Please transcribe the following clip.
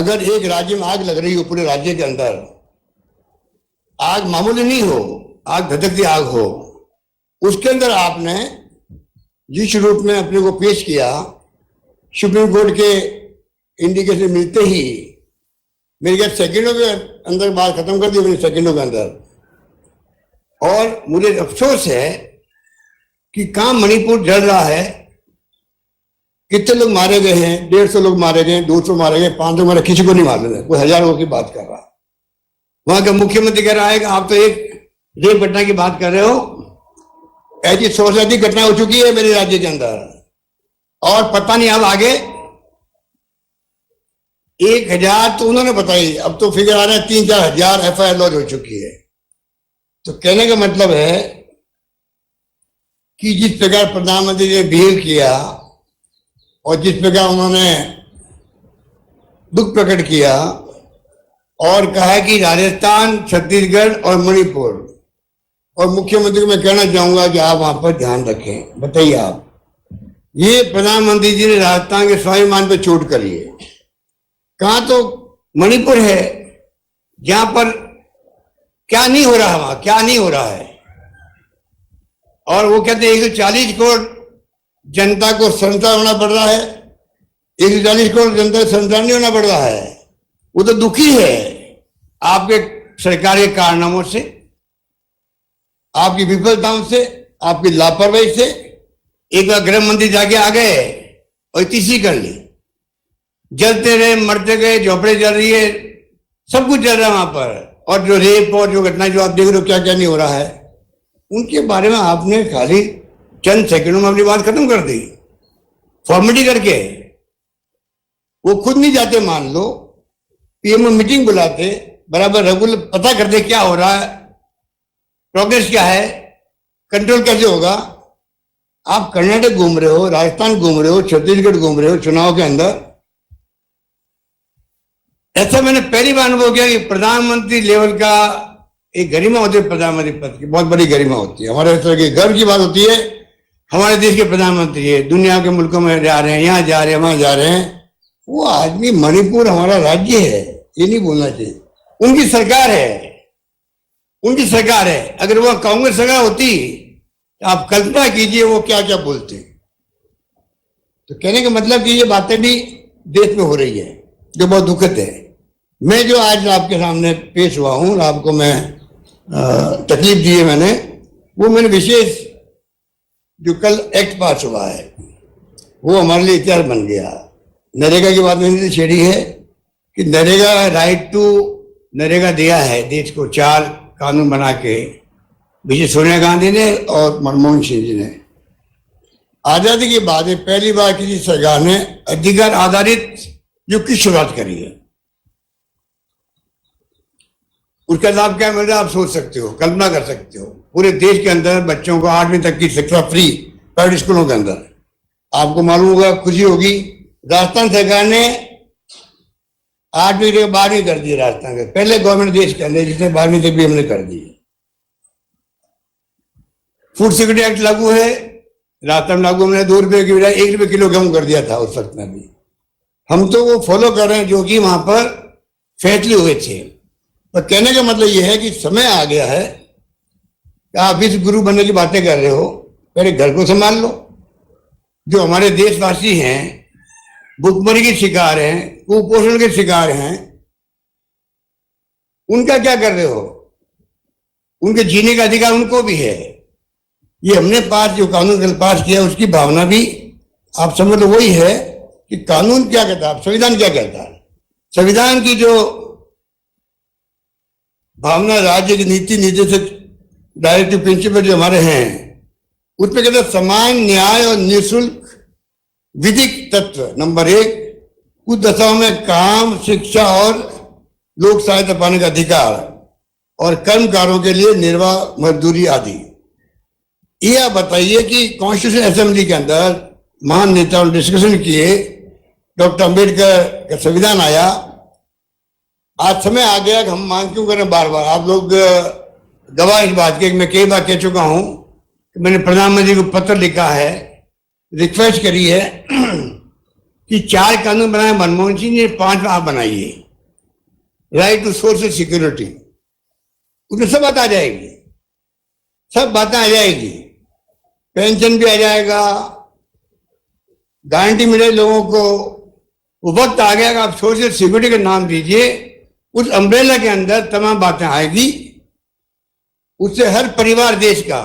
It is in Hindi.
अगर एक राज्य में आग लग रही हो, पूरे राज्य के अंदर आग मामूली नहीं हो, आग धधकती आग हो, उसके अंदर आपने जिस रूप में अपने को पेश किया, सुप्रीम कोर्ट के इंडिकेशन मिलते ही मेरे ख्याल सेकंडों के अंदर बात खत्म कर दी मैंने, सेकंडों के अंदर। और मुझे अफसोस है कि कहां मणिपुर जल रहा है, कितने लोग मारे गए हैं, 150 लोग मारे गए, 200 मारे गए, 500 मारे, किसी को नहीं मार रहे, कोई हजारों की बात कर रहा। वहां का मुख्यमंत्री कह रहा है कि आप तो एक रेप घटना की बात कर रहे हो, ऐसी 100 से अधिक घटना हो चुकी है मेरे राज्य के अंदर, और पता नहीं अब आगे 1000 तो उन्होंने बताई, अब तो फिगर आ रहा है 3-4 हजार FIR लॉन्च हो चुकी है। तो कहने का मतलब है कि जिस प्रकार प्रधानमंत्री ने बिहेव किया और जिस प्रकार उन्होंने दुख प्रकट किया और कहा कि राजस्थान, छत्तीसगढ़ और मणिपुर, और मुख्यमंत्री को मैं कहना चाहूंगा कि आप वहां पर ध्यान रखें। बताइए आप, ये प्रधानमंत्री जी ने राजस्थान के स्वाभिमान पर चोट करी है। कहां तो मणिपुर है जहां पर क्या नहीं हो रहा, वहां क्या नहीं हो रहा है, और वो कहते हैं 140 करोड़ जनता को संसार होना पड़ रहा है। 140 करोड़ जनता को संसार नहीं होना पड़ रहा है, वो तो दुखी है आपके सरकार के कारनामों से, आपकी विफलताओं से, आपकी लापरवाही से। एक बार गृह मंत्री जाके आ गए और तीसरी कर ली, जलते रहे, मरते गए, झोपड़े जल रही है, सब कुछ चल रहा है वहां पर। और जो रेप और जो घटना जो आप देख रहे हो, क्या क्या नहीं हो रहा है, उनके बारे में आपने खाली चंद सेकंडों में अपनी बात खत्म कर दी, फॉर्मेलिटी करके। वो खुद नहीं जाते, मान लो PM मीटिंग बुलाते, बराबर रेगुलर पता करते क्या हो रहा है, प्रोग्रेस क्या है, कंट्रोल कैसे होगा। आप कर्नाटक घूम रहे हो, राजस्थान घूम रहे हो, छत्तीसगढ़ घूम रहे हो चुनाव के अंदर। ऐसा मैंने पहली बार अनुभव किया कि प्रधानमंत्री लेवल का एक गरिमा होती है, प्रधानमंत्री पद की बहुत बड़ी गरिमा होती है। हमारे इस तरह की गर्व की बात होती है, हमारे देश के प्रधानमंत्री है, दुनिया के मुल्कों में जा रहे हैं, यहाँ जा रहे हैं, वहां जा रहे हैं। वो आदमी, मणिपुर हमारा राज्य है, ये नहीं बोलना चाहिए, उनकी सरकार है, उनकी सरकार है। अगर वो कांग्रेस सरकार होती तो आप कल्पना कीजिए वो क्या क्या बोलते। तो कहने का मतलब कि ये बातें भी देश में हो रही है, जो बहुत दुखद है। मैं जो आज आपके सामने पेश हुआ हूं, आपको मैं तकलीफ दी है वो मैंने विशेष, जो कल एक्ट पास हुआ है वो हमारे लिए इतिहास बन गया। नरेगा की बात मैंने छेड़ी है कि नरेगा, राइट टू नरेगा दिया है देश को, 4 कानून बना के विशेष सोनिया गांधी ने और मनमोहन सिंह जी ने। आजादी के बाद पहली बार किसी सरकार ने अधिकार आधारित युग की शुरुआत करी है। उसका लाभ क्या मिल रहा है आप सोच सकते हो, कल्पना कर सकते हो। पूरे देश के अंदर बच्चों को 8वीं तक की शिक्षा फ्री प्राइवेट स्कूलों के अंदर। आपको मालूम होगा, खुशी होगी, राजस्थान सरकार ने 8वीं से 12वीं कर दी। राजस्थान के पहले गवर्नमेंट देश के अंदर जिसने 12वीं तक भी हमने कर दी। फूड सिक्योरिटी एक्ट लागू है, राजस्थान लागू हमने 2 रुपए की बजाय 1 रुपए किलो गेहूं कर दिया था उस वक्त में भी। हम तो वो फॉलो कर रहे हैं जो कि वहां पर फैसले हुए थे। तो कहने का मतलब यह है कि समय आ गया है कि आप विश्व गुरु बनने की बातें कर रहे हो, पहले घर को संभाल लो। जो हमारे देशवासी हैं, भुखमरी के शिकार हैं, कुपोषण के शिकार हैं, उनका क्या कर रहे हो? उनके जीने का अधिकार उनको भी है। ये हमने जो कानून पास किया उसकी भावना भी आप समझ लो वही है कि कानून क्या कहता है, संविधान क्या कहता है। संविधान की जो भावना, राज्य की नीति निर्देशक डायरेक्टिव प्रिंसिपल जो हमारे हैं, उसमें कहते हैं समान न्याय और निःशुल्क विधिक तत्व नंबर 1, कुछ दशाओं में काम, शिक्षा और लोक सहायता पाने का अधिकार, और कर्मकारों के लिए निर्वाह मजदूरी आदि। ये आप बताइए कि कॉन्स्टिट्यूशन असेंबली के अंदर महान नेताओं ने डिस्कशन किए, डॉक्टर अम्बेडकर का संविधान आया। आज समय आ गया कि हम मांग क्यों करें बार बार। आप लोग गवाह इस बात के, मैं कई बार कह चुका हूं कि मैंने प्रधानमंत्री को पत्र लिखा है, रिक्वेस्ट करी है कि 4 कानून बनाए मनमोहन सिंह ने, 5 आप बनाइए। राइट टू सोशल सिक्योरिटी, उसमें सब बात आ जाएगी, सब बातें आ जाएगी, पेंशन भी आ जाएगा, गारंटी मिले लोगों को। वो वक्त आ गया कि आप सोशल सिक्योरिटी का नाम दीजिए, उस अम्ब्रेला के अंदर तमाम बातें आएगी। उससे हर परिवार देश का